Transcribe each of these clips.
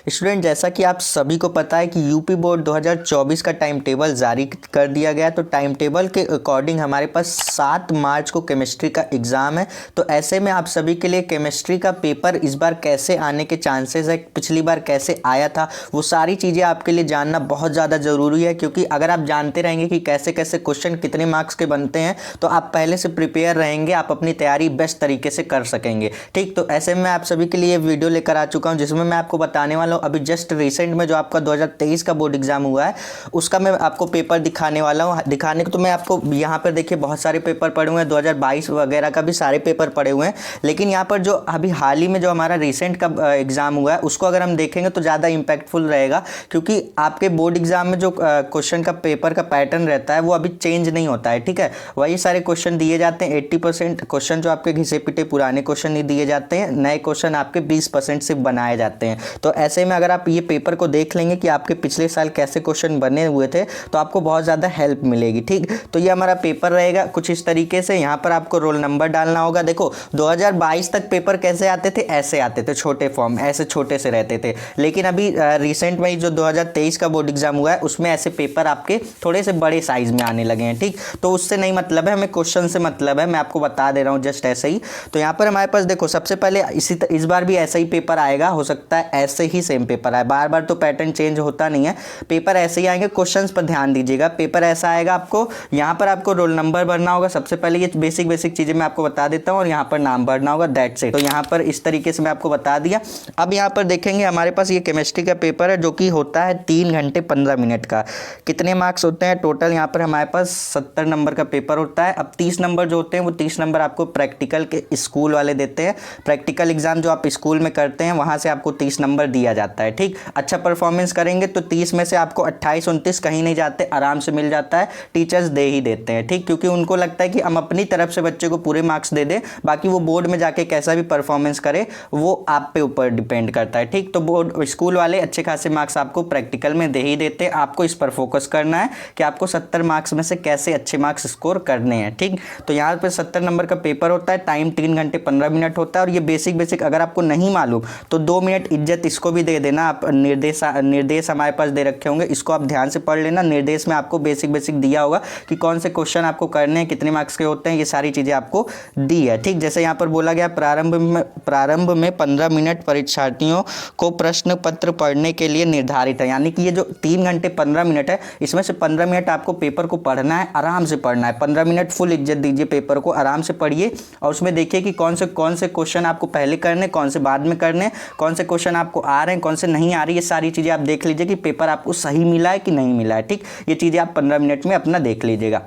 Student, जैसा कि आप सभी को पता है कि यूपी बोर्ड 2024 का टाइम टेबल जारी कर दिया गया। तो टाइम टेबल के अकॉर्डिंग हमारे पास 7 मार्च को केमिस्ट्री का एग्ज़ाम है। तो ऐसे में आप सभी के लिए केमिस्ट्री का पेपर इस बार कैसे आने के चांसेस है, पिछली बार कैसे आया था, वो सारी चीज़ें आपके लिए जानना बहुत ज़्यादा ज़रूरी है। क्योंकि अगर आप जानते रहेंगे कि कैसे कैसे क्वेश्चन कितने मार्क्स के बनते हैं तो आप पहले से प्रिपेयर रहेंगे, आप अपनी तैयारी बेस्ट तरीके से कर सकेंगे। ठीक, तो ऐसे में आप सभी के लिए वीडियो लेकर आ चुका हूँ जिसमें मैं आपको बताने वाला हूँ अभी जस्ट रिसेंट में जो आपका 2023 का बोर्ड एग्जाम हुआ है उसका मैं आपको पेपर दिखाने वाला हूँ। दिखाने को तो मैं आपको यहाँ पर देखिए बहुत सारे पेपर पड़े हुए हैं, 2022 वगैरह का भी सारे पेपर पड़े हुए हैं। लेकिन यहाँ पर जो अभी हाल ही में जो हमारा रिसेंट का एग्जाम हुआ है उसको अगर हम देखेंगे तो ज़्यादा इंपैक्टफुल रहेगा। क्योंकि आपके बोर्ड एग्जाम में जो क्वेश्चन का पेपर का पैटर्न रहता है वो अभी चेंज नहीं होता है। ठीक है, वही सारे क्वेश्चन दिए जाते हैं। 80% क्वेश्चन जो आपके घिसे पिटे पुराने क्वेश्चन नहीं दिए जाते हैं, नए क्वेश्चन आपके 20% से बनाए जाते हैं। तो ऐसे में अगर आप ये पेपर को देख लेंगे कि आपके पिछले साल कैसे क्वेश्चन बने हुए थे तो आपको बहुत ज़्यादा हेल्प मिलेगी। ठीक, तो ये हमारा पेपर रहेगा कुछ इस तरीके से। यहाँ पर आपको रोल नंबर डालना होगा। देखो 2022 तक पेपर कैसे आते थे, ऐसे आते थे, छोटे फॉर्म ऐसे छोटे से रहते थे। लेकिन अभी रिसेंट में जो 2023 का बोर्ड एग्जाम हुआ है उसमें ऐसे पेपर आपके थोड़े से बड़े साइज में आने लगे हैं। ठीक, तो उससे नहीं मतलब है, हमें क्वेश्चन से मतलब है। मैं आपको बता दे रहा हूँ जस्ट ऐसे ही। तो यहाँ पर हमारे पास देखो सबसे पहले इस बार भी ऐसा ही पेपर आएगा, हो सकता है ऐसे ही सेम पेपर आए, बार बार तो पैटर्न चेंज होता नहीं है, पेपर ऐसे ही आएंगे। क्वेश्चंस पर ध्यान दीजिएगा, पेपर ऐसा आएगा। आपको यहाँ पर आपको रोल नंबर भरना होगा। सबसे पहले ये बेसिक चीज़ें मैं आपको बता देता हूँ और यहाँ पर नाम भरना होगा, दैट्स इट। तो यहाँ पर इस तरीके से मैं आपको बता दिया। अब यहाँ पर देखेंगे हमारे पास ये केमिस्ट्री का पेपर है जो कि होता है 3 घंटे 15 मिनट का। कितने मार्क्स होते हैं टोटल? यहाँ पर हमारे पास 70 नंबर का पेपर होता है। अब 30 नंबर जो होते हैं वो 30 नंबर आपको प्रैक्टिकल के स्कूल वाले देते हैं। प्रैक्टिकल एग्जाम जो आप स्कूल में करते हैं वहाँ से आपको 30 नंबर दिया जाता है। ठीक, अच्छा परफॉर्मेंस करेंगे तो 30 में से आपको 28 29 कहीं नहीं जाते, आराम से मिल जाता है। टीचर्स दे ही देते हैं। ठीक, क्योंकि उनको लगता है कि हम अपनी तरफ से बच्चे को पूरे मार्क्स दे दें, बाकी वो बोर्ड में जाके कैसा भी परफॉर्मेंस करे वो आप पे ऊपर डिपेंड करता है। ठीक, तो बोर्ड स्कूल वाले अच्छे खासे मार्क्स आपको प्रैक्टिकल में दे ही देते हैं। आपको इस पर फोकस करना है कि आपको 70 मार्क्स में से कैसे अच्छे मार्क्स स्कोर करने हैं। ठीक, तो यहाँ पे 70 नंबर का पेपर होता है, टाइम 3 घंटे 15 मिनट होता है। और ये बेसिक अगर आपको नहीं मालूम तो 2 मिनट इज्जत इसको भी दे देना। आप निर्देश हमारे पास दे रखे होंगे, इसको आप ध्यान से पढ़ लेना। निर्देश में आपको बेसिक दिया होगा कि कौन से क्वेश्चन आपको करने हैं, कितने मार्क्स के होते हैं, ये सारी चीज़ें आपको दी है। ठीक, जैसे यहाँ पर बोला गया प्रारंभ में 15 मिनट परीक्षार्थियों को प्रश्न पत्र पढ़ने के लिए निर्धारित है। यानी कि ये जो 3 घंटे 15 मिनट है इसमें से 15 मिनट आपको पेपर को पढ़ना है, आराम से पढ़ना है। 15 मिनट फुल इज्जत दीजिए पेपर को, आराम से पढ़िए और उसमें देखिए कि कौन से क्वेश्चन आपको पहले करने, कौन से बाद में करने, कौन से क्वेश्चन आपको आ रहे हैं, कौन से नहीं आ रही। ये सारी चीज़ें आप देख लीजिए कि पेपर आपको सही मिला है कि नहीं मिला है। ठीक, ये चीज़ें आप 15 मिनट में अपना देख लीजिएगा।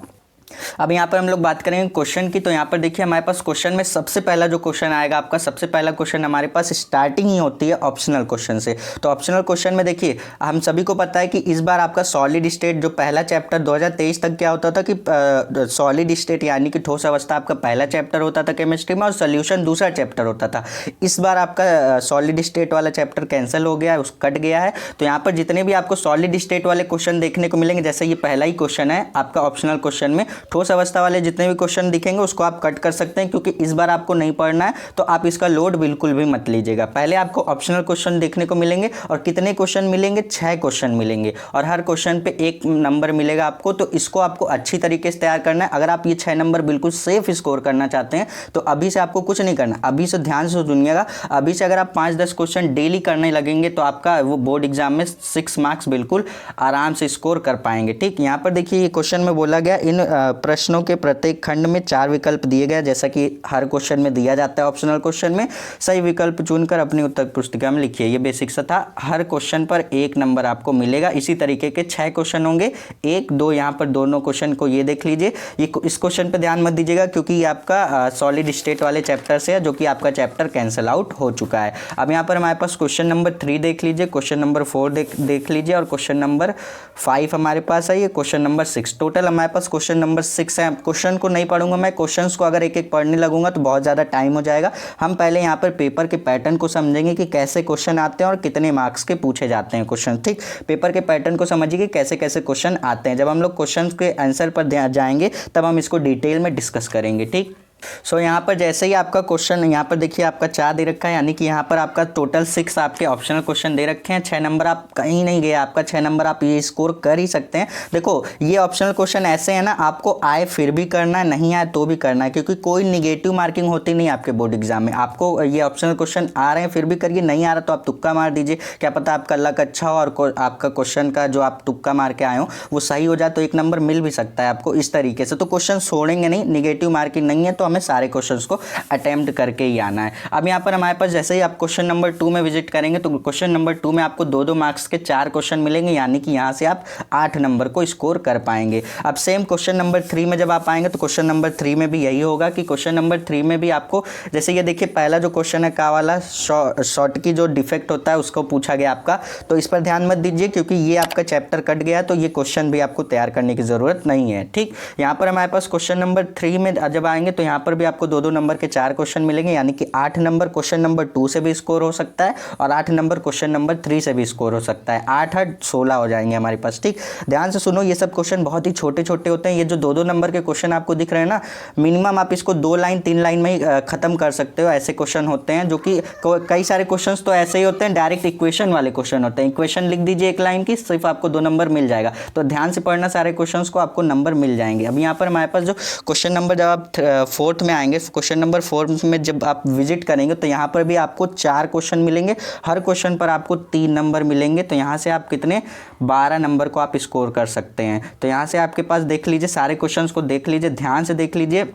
अब यहाँ पर हम लोग बात करेंगे क्वेश्चन की। तो यहाँ पर देखिए हमारे पास क्वेश्चन में सबसे पहला जो क्वेश्चन आएगा आपका, सबसे पहला क्वेश्चन हमारे पास स्टार्टिंग ही होती है ऑप्शनल क्वेश्चन से। तो ऑप्शनल क्वेश्चन में देखिए हम सभी को पता है कि इस बार आपका सॉलिड स्टेट जो पहला चैप्टर 2023 तक क्या होता था कि सॉलिड स्टेट यानी कि ठोस अवस्था आपका पहला चैप्टर होता था केमिस्ट्री में और सोल्यूशन दूसरा चैप्टर होता था। इस बार आपका सॉलिड स्टेट वाला चैप्टर कैंसिल हो गया है, कट गया है। तो यहाँ पर जितने भी आपको सॉलिड स्टेट वाले क्वेश्चन देखने को मिलेंगे, जैसे ये पहला ही क्वेश्चन है आपका ऑप्शनल क्वेश्चन में, ठोस अवस्था वाले जितने भी क्वेश्चन दिखेंगे उसको आप कट कर सकते हैं। क्योंकि इस बार आपको नहीं पढ़ना है तो आप इसका लोड बिल्कुल भी मत लीजिएगा। पहले आपको ऑप्शनल क्वेश्चन देखने को मिलेंगे और कितने क्वेश्चन मिलेंगे, 6 क्वेश्चन मिलेंगे और हर क्वेश्चन पे 1 नंबर मिलेगा आपको। तो इसको आपको अच्छी तरीके से तैयार करना है। अगर आप ये 6 नंबर बिल्कुल सेफ स्कोर करना चाहते हैं तो अभी से आपको कुछ नहीं करना, अभी से ध्यान से सुनिएगा। अभी से अगर आप 5-10 क्वेश्चन डेली करने लगेंगे तो आपका वो बोर्ड एग्जाम में 6 मार्क्स बिल्कुल आराम से स्कोर कर पाएंगे। ठीक, यहाँ पर देखिए ये क्वेश्चन में बोला गया इन प्रश्नों के प्रत्येक खंड में 4 विकल्प दिए गए, जैसा कि हर क्वेश्चन में दिया जाता है ऑप्शनल क्वेश्चन में। सही विकल्प चुनकर अपनी उत्तर पुस्तिका में लिखिए। ये बेसिक सा था। हर क्वेश्चन पर 1 नंबर आपको मिलेगा। इसी तरीके के 6 क्वेश्चन होंगे, 1 2 यहाँ पर दोनों क्वेश्चन को ये देख लीजिए। ये इस क्वेश्चन पर ध्यान मत दीजिएगा क्योंकि ये आपका सॉलिड स्टेट वाले चैप्टर से है जो कि आपका चैप्टर कैंसिल आउट हो चुका है। अब यहाँ पर हमारे पास क्वेश्चन नंबर 3 देख लीजिए, क्वेश्चन नंबर 4 देख लीजिए और क्वेश्चन नंबर 5 हमारे पास है। ये क्वेश्चन नंबर 6, टोटल हमारे पास क्वेश्चन नंबर 6 है। क्वेश्चन को नहीं पढ़ूंगा मैं, क्वेश्चंस को अगर एक एक पढ़ने लगूंगा तो बहुत ज़्यादा टाइम हो जाएगा। हम पहले यहाँ पर पेपर के पैटर्न को समझेंगे कि कैसे क्वेश्चन आते हैं और कितने मार्क्स के पूछे जाते हैं क्वेश्चन। ठीक, पेपर के पैटर्न को समझिए कि कैसे कैसे क्वेश्चन आते हैं। जब हम लोग क्वेश्चन के आंसर पर जाएंगे तब हम इसको डिटेल में डिस्कस करेंगे। ठीक, सो यहाँ पर जैसे ही आपका क्वेश्चन यहाँ पर देखिए आपका 4 दे रखा है, यानी कि यहाँ पर आपका टोटल 6 आपके ऑप्शनल क्वेश्चन दे रखे हैं। 6 नंबर आप कहीं नहीं गए, आपका 6 नंबर आप ये स्कोर कर ही सकते हैं। देखो ये ऑप्शनल क्वेश्चन ऐसे है ना, आपको आए फिर भी करना है, नहीं आए तो भी करना है, क्योंकि कोई निगेटिव मार्किंग होती नहीं आपके बोर्ड एग्जाम में। आपको ये ऑप्शनल क्वेश्चन आ रहे हैं फिर भी करिए, नहीं आ रहा तो आप तुक्का मार दीजिए, क्या पता आपका लक अच्छा हो और आपका क्वेश्चन का जो आप तुक्का मार के आए हो वो सही हो जाए, तो 1 नंबर मिल भी सकता है आपको इस तरीके से। तो क्वेश्चन छोड़ेंगे नहीं, निगेटिव मार्किंग नहीं है, तो हमें सारे क्वेश्चंस को अटेम्प्ट करके ही आना है। अब यहाँ पर हमारे पास जैसे ही आप क्वेश्चन नंबर 2 में विजिट करेंगे तो क्वेश्चन नंबर 2 में आपको 2-2 मार्क्स के 4 क्वेश्चन मिलेंगे, यानी कि यहाँ से आप 8 नंबर को स्कोर कर पाएंगे। अब सेम क्वेश्चन नंबर 3 में जब आप आएंगे तो क्वेश्चन नंबर 3 में भी यही होगा कि क्वेश्चन नंबर 3 में भी आपको जैसे ये देखिए पहला जो क्वेश्चन है का वाला शॉर्ट की जो डिफेक्ट होता है उसको पूछा गया आपका, तो इस पर ध्यान मत दीजिए क्योंकि ये आपका चैप्टर कट गया, तो ये क्वेश्चन भी आपको तैयार करने की जरूरत नहीं है। ठीक, यहाँ पर हमारे पास क्वेश्चन नंबर 3 में जब आएंगे तो यहाँ पर भी आपको 2-2 नंबर के 4 क्वेश्चन मिलेंगे, यानी कि 8 नंबर क्वेश्चन नंबर 2 से भी स्कोर हो सकता है और 8 नंबर क्वेश्चन नंबर 3 से भी स्कोर हो सकता है। 8-8 16 हो जाएंगे हमारे पास। ठीक, ध्यान से सुनो, ये सब क्वेश्चन बहुत ही छोटे छोटे होते हैं। ये जो 2-2 नंबर के क्वेश्चन आपको दिख रहे हैं ना, मिनिमम आप इसको 2 लाइन 3 लाइन में ही खत्म कर सकते हो, ऐसे क्वेश्चन होते हैं। जो कि कई सारे क्वेश्चन तो ऐसे ही होते हैं, डायरेक्ट इक्वेशन वाले क्वेश्चन होते हैं। इक्वेशन लिख दीजिए 1 लाइन की, सिर्फ आपको 2 नंबर मिल जाएगा। तो ध्यान से पढ़ना, सारे क्वेश्चन को आपको नंबर मिल जाएंगे। अब यहाँ पर हमारे पास जो क्वेश्चन नंबर जब आप 4th में आएंगे, क्वेश्चन नंबर 4 में जब आप विजिट करेंगे तो यहाँ पर भी आपको 4 क्वेश्चन मिलेंगे, हर क्वेश्चन पर आपको 3 नंबर मिलेंगे। तो यहाँ से आप कितने 12 नंबर को आप स्कोर कर सकते हैं। तो यहाँ से आपके पास देख लीजिए, सारे क्वेश्चंस को देख लीजिए, ध्यान से देख लीजिए।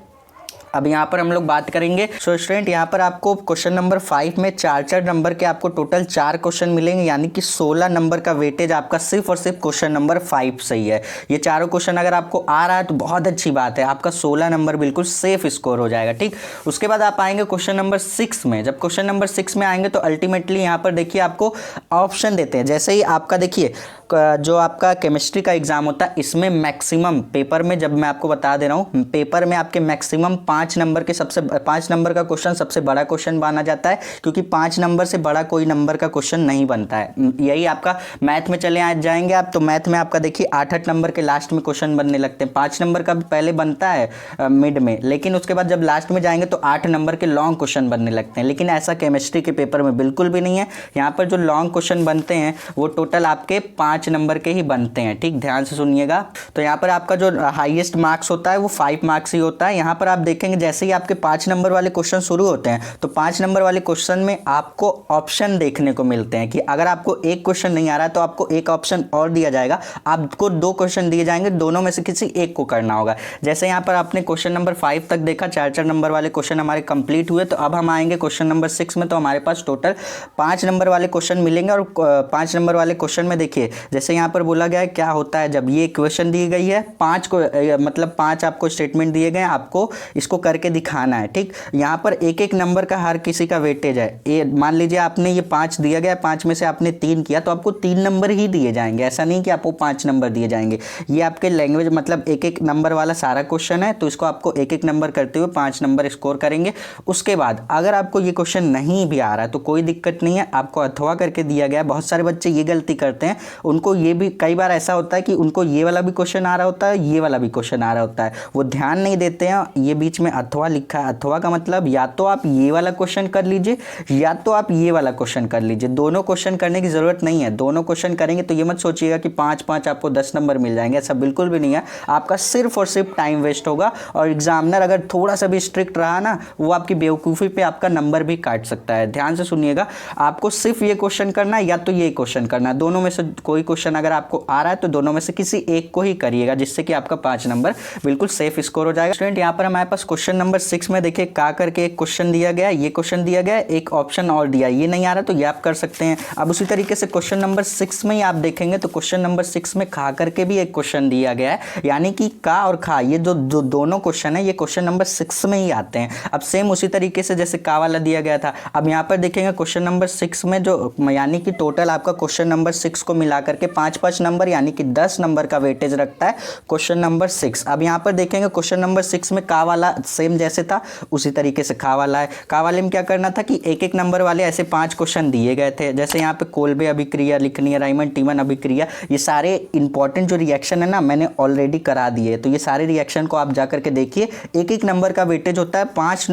अब यहाँ पर हम लोग बात करेंगे। सो स्टूडेंट, यहाँ पर आपको क्वेश्चन नंबर 5 में 4-4 नंबर के आपको टोटल 4 क्वेश्चन मिलेंगे, यानी कि 16 नंबर का वेटेज आपका सिर्फ और सिर्फ क्वेश्चन नंबर 5 से ही है। ये चारों क्वेश्चन अगर आपको आ रहा है तो बहुत अच्छी बात है, आपका 16 नंबर बिल्कुल सेफ स्कोर हो जाएगा। ठीक, उसके बाद आप आएंगे क्वेश्चन नंबर 6 में। जब क्वेश्चन नंबर 6 में आएंगे तो अल्टीमेटली यहाँ पर देखिए आपको ऑप्शन देते हैं। जैसे ही आपका देखिए जो आपका केमिस्ट्री का एग्जाम होता है, इसमें मैक्सिमम पेपर में, जब मैं आपको बता दे रहा हूँ, पेपर में आपके मैक्सिमम 5 नंबर के 5 नंबर का क्वेश्चन सबसे बड़ा क्वेश्चन माना जाता है, क्योंकि 5 नंबर से बड़ा कोई नंबर का क्वेश्चन नहीं बनता है। यही आपका मैथ में चले जाएंगे आप, तो मैथ में आपका देखिए 8-8 नंबर के लास्ट में क्वेश्चन बनने लगते हैं। 5 नंबर का भी पहले बनता है मिड में, लेकिन उसके बाद जब लास्ट में जाएंगे तो 8 नंबर के लॉन्ग क्वेश्चन बनने लगते हैं। लेकिन ऐसा केमिस्ट्री के पेपर में बिल्कुल भी नहीं है। यहाँ पर जो लॉन्ग क्वेश्चन बनते हैं वो टोटल आपके 5 नंबर के ही बनते हैं। ठीक, ध्यान से सुनिएगा। तो यहाँ पर आपका जो हाईएस्ट मार्क्स होता है वो 5 मार्क्स ही होता है। यहाँ पर आप देखेंगे जैसे ही आपके 5 नंबर वाले क्वेश्चन शुरू होते हैं तो 5 नंबर वाले क्वेश्चन में आपको ऑप्शन देखने को मिलते हैं कि अगर आपको एक क्वेश्चन नहीं आ रहा है तो आपको एक ऑप्शन और दिया जाएगा, आपको 2 क्वेश्चन दिए जाएंगे, दोनों में से किसी एक को करना होगा। जैसे यहाँ पर आपने क्वेश्चन नंबर 5 तक देखा, 4-4 नंबर वाले क्वेश्चन हमारे कंप्लीट हुए। तो अब हम आएंगे क्वेश्चन नंबर 6 में, तो हमारे पास टोटल 5 नंबर वाले क्वेश्चन मिलेंगे। और 5 नंबर वाले क्वेश्चन में देखिए जैसे यहाँ पर बोला गया है क्या होता है जब ये इक्वेशन दी गई है, 5 को मतलब 5 आपको स्टेटमेंट दिए गए, आपको इसको करके दिखाना है। ठीक, यहाँ पर एक एक नंबर का हर किसी का वेटेज है। ये मान लीजिए आपने ये 5 दिया गया, 5 में से आपने 3 किया तो आपको 3 नंबर ही दिए जाएंगे, ऐसा नहीं कि आपको 5 नंबर दिए जाएंगे। ये आपके लैंग्वेज मतलब एक एक नंबर वाला सारा क्वेश्चन है, तो इसको आपको एक एक नंबर करते हुए 5 नंबर स्कोर करेंगे। उसके बाद अगर आपको ये क्वेश्चन नहीं भी आ रहा है तो कोई दिक्कत नहीं है, आपको अथवा करके दिया गया है। बहुत सारे बच्चे ये गलती करते हैं, उनको ये भी कई बार ऐसा होता है कि उनको ये वाला भी क्वेश्चन आ रहा होता है, ये वाला भी क्वेश्चन आ रहा होता है, वो ध्यान नहीं देते हैं। ये बीच में अथवा लिखा है, अथवा का मतलब या तो आप ये वाला क्वेश्चन कर लीजिए या तो आप ये वाला क्वेश्चन कर लीजिए। दोनों क्वेश्चन करने की जरूरत नहीं है। दोनों क्वेश्चन करेंगे तो ये मत सोचिएगा कि 5-5 आपको 10 नंबर मिल जाएंगे, ऐसा बिल्कुल भी नहीं है। आपका सिर्फ और सिर्फ टाइम वेस्ट होगा, और एग्जामिनर अगर थोड़ा सा भी स्ट्रिक्ट रहा ना, वो आपकी बेवकूफ़ी पे आपका नंबर भी काट सकता है। ध्यान से सुनिएगा, आपको सिर्फ ये क्वेश्चन करना है या तो ये क्वेश्चन करना है, दोनों में से कोई क्वेश्चन अगर आपको आ रहा है तो दोनों में से किसी एक को ही करिएगा, जिससे कि आपका 5 नंबर बिल्कुल सेफ स्कोर हो जाएगा। स्टूडेंट, यहाँ पर हमारे पास क्वेश्चन नंबर 6 में देखिए का करके एक क्वेश्चन दिया गया, ये क्वेश्चन दिया गया, एक ऑप्शन और दिया, ये नहीं आ रहा तो ये आप कर सकते हैं। अब उसी तरीके से क्वेश्चन नंबर 6 में ही आप देखेंगे तो क्वेश्चन नंबर 6 में खा करके भी एक क्वेश्चन दिया गया है, यानी कि का और खा, ये जो दोनों क्वेश्चन है ये क्वेश्चन नंबर 6 में ही आते हैं। अब सेम उसी तरीके से जैसे का वाला दिया गया था, अब यहाँ पर देखेंगे क्वेश्चन नंबर 6 में जो यानी कि टोटल आपका क्वेश्चन नंबर 6 को मिला करके 5-5 नंबर यानी कि 10 नंबर का वेटेज रखता है क्वेश्चन नंबर 6। अब यहाँ पर देखेंगे क्वेश्चन नंबर 6 में का वाला वाला सेम जैसे था उसी तरीके से खा वाला है। खा वाले में क्या करना था कि एक एक नंबर वाले ऐसे 5 क्वेश्चन दिए गए थे, जैसे यहाँ पे कोल्बे अभिक्रिया लिखनी है, राइमंड टीमन अभिक्रिया, ये सारे इंपॉर्टेंट जो रिएक्शन है ना मैंने ऑलरेडी करा दिए। तो ये सारे रिएक्शन को आप जा करके देखिए, एक एक नंबर का वेटेज होता है 5।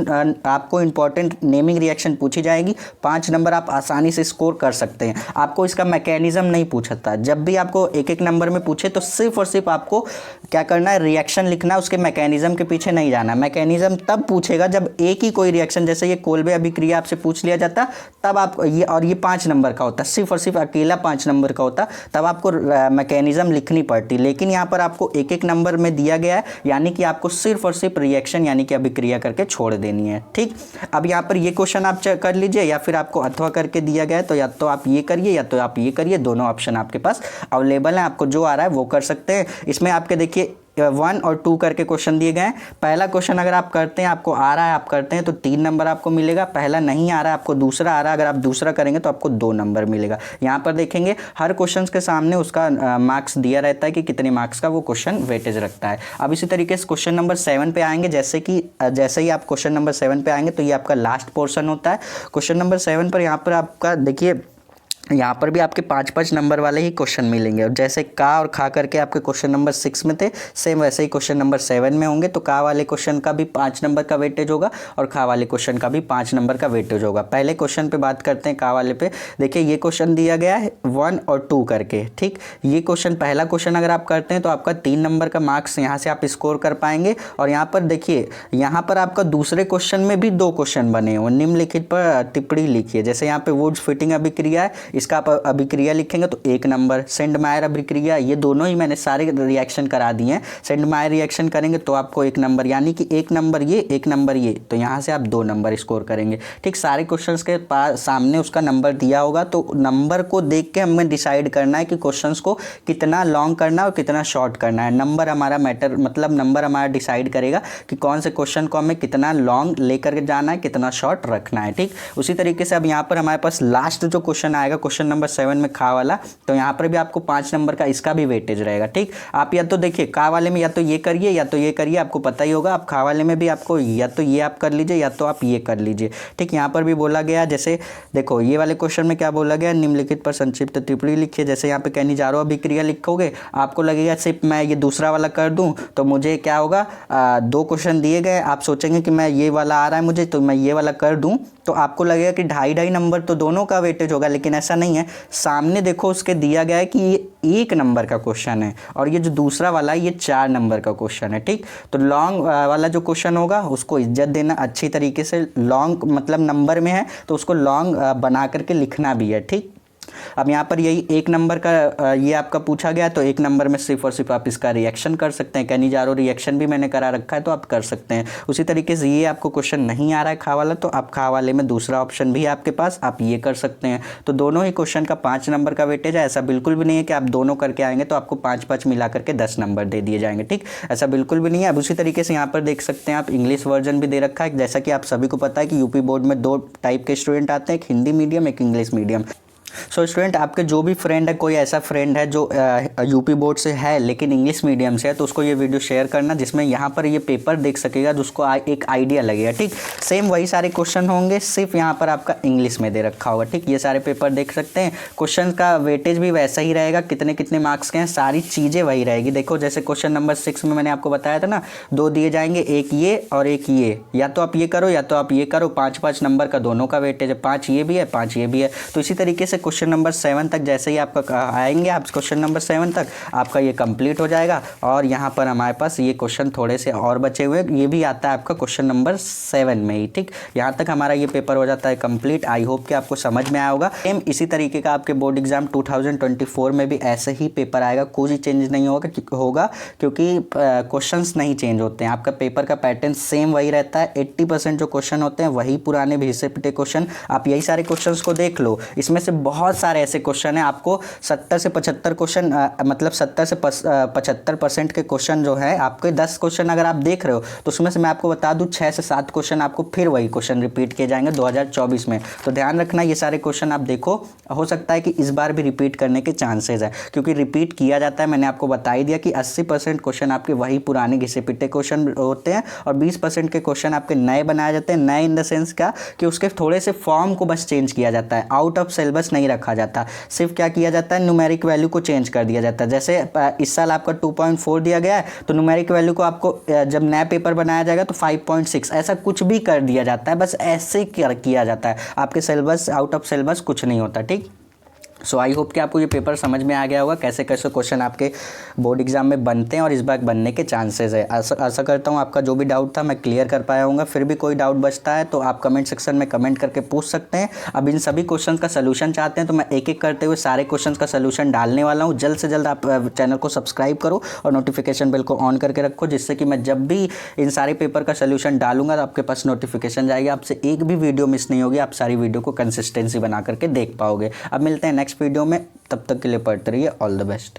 आपको इंपॉर्टेंट नेमिंग रिएक्शन पूछी जाएगी, 5 नंबर आप आसानी से स्कोर कर सकते हैं। आपको इसका मैकेनिज्म नहीं पूछा था, जब भी आपको एक एक नंबर में पूछे तो सिर्फ और सिर्फ आपको क्या करना है, रिएक्शन लिखना, उसके मैकेनिज्म के पीछे नहीं जाना। मैकेनिज्म तब पूछेगा जब एक ही कोई रिएक्शन, जैसे ये कोल्बे अभिक्रिया आपसे पूछ लिया जाता, तब आप ये, और ये 5 नंबर का होता, सिर्फ और सिर्फ अकेला 5 नंबर का होता, तब आपको मैकेनिज्म लिखनी पड़ती। लेकिन यहाँ पर आपको एक एक नंबर में दिया गया है, यानी कि आपको सिर्फ और सिर्फ रिएक्शन यानी कि अभिक्रिया करके छोड़ देनी है। ठीक, अब यहाँ पर ये क्वेश्चन आप कर लीजिए, या फिर आपको अथवा करके दिया गया है तो या तो आप ये करिए या तो आप ये करिए, दोनों ऑप्शन आपके पास अवेलेबल हैं, आपको जो आ रहा है वो कर सकते हैं। इसमें आपके देखिए 1 और 2 करके क्वेश्चन दिए गए हैं। पहला क्वेश्चन अगर आप करते हैं, आपको आ रहा है, आप करते हैं तो 3 नंबर आपको मिलेगा। पहला नहीं आ रहा है, आपको दूसरा आ रहा है, अगर आप दूसरा करेंगे तो आपको 2 नंबर मिलेगा। यहाँ पर देखेंगे हर क्वेश्चन के सामने उसका मार्क्स दिया रहता है कि कितने मार्क्स का वो क्वेश्चन वेटेज रखता है। अब इसी तरीके से क्वेश्चन नंबर 7 पे आएंगे, जैसे ही आप क्वेश्चन नंबर 7 पे आएंगे तो ये आपका लास्ट पोर्शन होता है। क्वेश्चन नंबर 7 पर यहाँ पर आपका देखिए, यहाँ पर भी आपके 5-5 नंबर वाले ही क्वेश्चन मिलेंगे, और जैसे का और खा करके आपके क्वेश्चन नंबर 6 में थे, सेम वैसे ही क्वेश्चन नंबर 7 में होंगे। तो का वाले क्वेश्चन का भी 5 नंबर का वेटेज होगा और खा वाले क्वेश्चन का भी 5 नंबर का वेटेज होगा। पहले क्वेश्चन पे बात करते हैं, का वाले पे। देखिए ये क्वेश्चन दिया गया है 1 और 2 करके। ठीक, ये क्वेश्चन, पहला क्वेश्चन अगर आप करते हैं तो आपका 3 नंबर का मार्क्स यहाँ से आप स्कोर कर पाएंगे। और यहाँ पर देखिए, यहाँ पर आपका दूसरे क्वेश्चन में भी 2 क्वेश्चन बने हुए, निम्नलिखित पर टिप्पणी लिखिए। जैसे यहाँ पे वुड्स फिटिंग अभिक्रिया है, इसका आप अभिक्रिया लिखेंगे तो 1 नंबर। सेंडमायर अभिक्रिया, ये दोनों ही मैंने सारे रिएक्शन करा दिए हैं। सेंडमायर रिएक्शन करेंगे तो आपको 1 नंबर, यानी कि 1 नंबर ये, 1 नंबर ये, तो यहाँ से आप 2 नंबर स्कोर करेंगे। ठीक, सारे क्वेश्चंस के पास सामने उसका नंबर दिया होगा, तो नंबर को देख के हमें डिसाइड करना है कि क्वेश्चंस को कितना लॉन्ग करना है और कितना शॉर्ट करना है। नंबर हमारा मैटर, मतलब नंबर हमारा डिसाइड करेगा कि कौन से क्वेश्चन को हमें कितना लॉन्ग लेकर के जाना है, कितना शॉर्ट रखना है। ठीक, उसी तरीके से अब यहाँ पर हमारे पास लास्ट जो क्वेश्चन आएगा, क्वेश्चन नंबर 7 में खा वाला, तो यहाँ पर भी आपको 5 नंबर का इसका भी वेटेज रहेगा। ठीक, आप या तो देखिए का वाले में या तो ये करिए या तो ये करिए, आपको पता ही होगा। आप खा वाले में भी आपको या तो ये आप कर लीजिए या तो आप ये कर लीजिए। ठीक, यहाँ पर भी बोला गया, जैसे देखो ये वाले क्वेश्चन में क्या बोला गया, निम्नलिखित पर संक्षिप्त टिप्पणी लिखिए। जैसे यहाँ पे कैनिजारो अभिक्रिया लिखोगे, आपको लगेगा सिर्फ मैं ये दूसरा वाला कर दूँ तो मुझे क्या होगा, 2 क्वेश्चन दिए गए, आप सोचेंगे कि मैं ये वाला आ रहा है मुझे तो मैं ये वाला कर दूँ, तो आपको लगेगा कि 2.5 नंबर तो दोनों का वेटेज होगा, लेकिन ऐसा नहीं है। सामने देखो उसके दिया गया है कि ये 1 नंबर का क्वेश्चन है और ये जो दूसरा वाला है ये 4 नंबर का क्वेश्चन है। ठीक, तो लॉन्ग वाला जो क्वेश्चन होगा उसको इज्जत देना अच्छी तरीके से। लॉन्ग मतलब नंबर में है तो उसको लॉन्ग बना करके लिखना भी है। ठीक, अब यहाँ पर यही 1 नंबर का ये आपका पूछा गया, तो 1 नंबर में सिर्फ और सिर्फ आप इसका रिएक्शन कर सकते हैं। कैनिजारो रिएक्शन भी मैंने करा रखा है तो आप कर सकते हैं। उसी तरीके से ये आपको क्वेश्चन नहीं आ रहा है खा वाला, तो आप खा वाले में दूसरा ऑप्शन भी है आपके पास, आप ये कर सकते हैं। तो दोनों ही क्वेश्चन का 5 नंबर का वेटेज है। ऐसा बिल्कुल भी नहीं है कि आप दोनों करके आएंगे तो आपको 5-5 मिला करके 10 नंबर दे दिए जाएंगे। ठीक, ऐसा बिल्कुल भी नहीं है। अब उसी तरीके से यहाँ पर देख सकते हैं आप, इंग्लिश वर्जन भी दे रखा है। जैसा कि आप सभी को पता है कि यूपी बोर्ड में 2 टाइप के स्टूडेंट आते हैं, एक हिंदी मीडियम, एक इंग्लिश मीडियम। सो स्टूडेंट, आपके जो भी फ्रेंड है, कोई ऐसा फ्रेंड है जो यूपी बोर्ड से है लेकिन इंग्लिश मीडियम से है, तो उसको ये वीडियो शेयर करना, जिसमें यहाँ पर ये पेपर देख सकेगा, जिसको एक आइडिया लगेगा। ठीक, सेम वही सारे क्वेश्चन होंगे, सिर्फ यहाँ पर आपका इंग्लिश में दे रखा होगा। ठीक, ये सारे पेपर देख सकते हैं। क्वेश्चन का वेटेज भी वैसा ही रहेगा, कितने कितने मार्क्स के हैं, सारी चीज़ें वही रहेगी। देखो जैसे क्वेश्चन नंबर 6 में मैंने आपको बताया था ना, 2 दिए जाएंगे, एक ये और एक ये, या तो आप ये करो या तो आप ये करो। 5-5 नंबर का दोनों का वेटेज है, 5 ये भी है 5 ये भी है। तो इसी तरीके से क्वेश्चन नंबर 7 तक जैसे ही आपका आएंगे, आप क्वेश्चन नंबर 7 तक आपका ये कंप्लीट हो जाएगा। और यहाँ पर हमारे पास ये क्वेश्चन थोड़े से और बचे हुए, ये भी आता है आपका क्वेश्चन नंबर 7 में ही। ठीक, यहाँ तक हमारा ये पेपर हो जाता है कंप्लीट। आई होप कि आपको समझ में आया होगा। सेम इसी तरीके का आपके बोर्ड एग्जाम 2024 में भी ऐसे ही पेपर आएगा, कोई चेंज नहीं होगा क्योंकि क्वेश्चंस नहीं चेंज होते हैं। आपका पेपर का पैटर्न सेम वही रहता है। 80% जो क्वेश्चन होते हैं वही पुराने घिसे पिटे क्वेश्चन। आप यही सारे क्वेश्चंस को देख लो, इसमें से बहुत सारे ऐसे क्वेश्चन हैं, आपको 70 से 75 क्वेश्चन मतलब 70 से 75% के क्वेश्चन जो है आपके 10 क्वेश्चन अगर आप देख रहे हो तो उसमें से मैं आपको बता दूं 6 से 7 क्वेश्चन आपको फिर वही क्वेश्चन रिपीट किए जाएंगे 2024 में। तो ध्यान रखना ये सारे क्वेश्चन आप देखो, हो सकता है कि इस बार भी रिपीट करने के चांसेस है, क्योंकि रिपीट किया जाता है। मैंने आपको बता ही दिया कि 80% क्वेश्चन आपके वही पुराने घिसे पिटे क्वेश्चन होते हैं और 20% के क्वेश्चन आपके नए बनाए जाते हैं। नए इन द सेंस क्या कि उसके थोड़े से फॉर्म को बस चेंज किया जाता है, आउट ऑफ सिलेबस नहीं रखा जाता। सिर्फ क्या किया जाता है, न्यूमेरिक वैल्यू को चेंज कर दिया जाता है। जैसे इस साल आपका 2.4 दिया गया है तो न्यूमेरिक वैल्यू को आपको जब नया पेपर बनाया जाएगा तो 5.6 ऐसा कुछ भी कर दिया जाता है, बस ऐसे किया जाता है। आपके सिलेबस आउट ऑफ सिलेबस कुछ नहीं होता, ठीक। सो आई होप कि आपको ये पेपर समझ में आ गया होगा कैसे कैसे क्वेश्चन आपके बोर्ड एग्जाम में बनते हैं और इस बार बनने के चांसेस है। आशा करता हूँ आपका जो भी डाउट था मैं क्लियर कर पाया हूँगा। फिर भी कोई डाउट बचता है तो आप कमेंट सेक्शन में कमेंट करके पूछ सकते हैं। अब इन सभी क्वेश्चन का सलूशन चाहते हैं तो मैं एक एक करते हुए सारे क्वेश्चन का सलूशन डालने वाला हूँ। जल्द से जल्द आप चैनल को सब्सक्राइब करो और नोटिफिकेशन बेल को ऑन करके रखो, जिससे कि मैं जब भी इन सारे पेपर का सलूशन डालूंगा तो आपके पास नोटिफिकेशन जाएगी, आपसे एक भी वीडियो मिस नहीं होगी, आप सारी वीडियो को कंसिस्टेंसी बना करके देख पाओगे। अब मिलते हैं नेक्स्ट वीडियो में, तब तक के लिए पढ़ते रहिए। All the best.